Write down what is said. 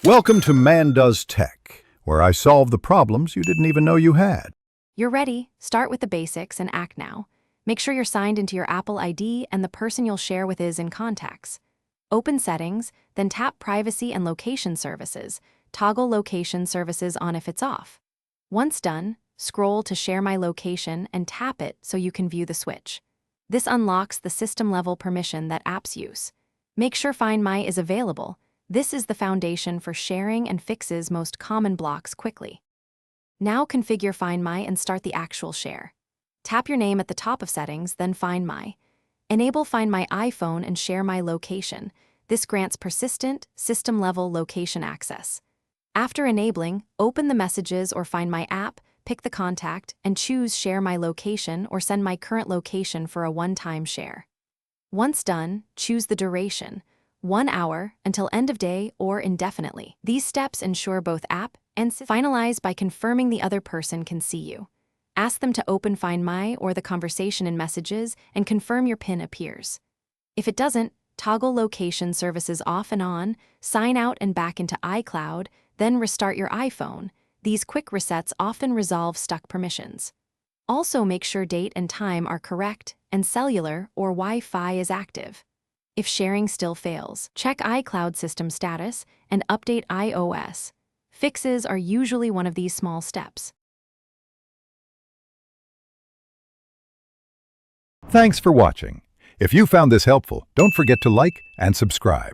Welcome to Man Does Tech, where I solve the problems you didn't even know you had. You're ready. Start with the basics and act now. Make sure you're signed into your Apple ID and the person you'll share with is in contacts. Open Settings, then tap Privacy and Location Services. Toggle Location Services on if it's off. Once done, scroll to Share My Location and tap it so you can view the switch. This unlocks the system-level permission that apps use. Make sure Find My is available. This is the foundation for sharing and fixes most common blocks quickly. Now configure Find My and start the actual share. Tap your name at the top of Settings, then Find My. Enable Find My iPhone and Share My Location. This grants persistent, system-level location access. After enabling, open the Messages or Find My app, pick the contact, and choose Share My Location or Send My Current Location for a one-time share. Once done, choose the duration, 1 hour, until end of day, or indefinitely. These steps ensure both app and finalize by confirming the other person can see you. Ask them to open Find My or the conversation in Messages and confirm your PIN appears. If it doesn't, toggle location services off and on, sign out and back into iCloud, then restart your iPhone. These quick resets often resolve stuck permissions. Also make sure date and time are correct and cellular or Wi-Fi is active. If sharing still fails, check iCloud system status and update iOS. Fixes are usually one of these small steps. Thanks for watching. If you found this helpful, don't forget to like and subscribe.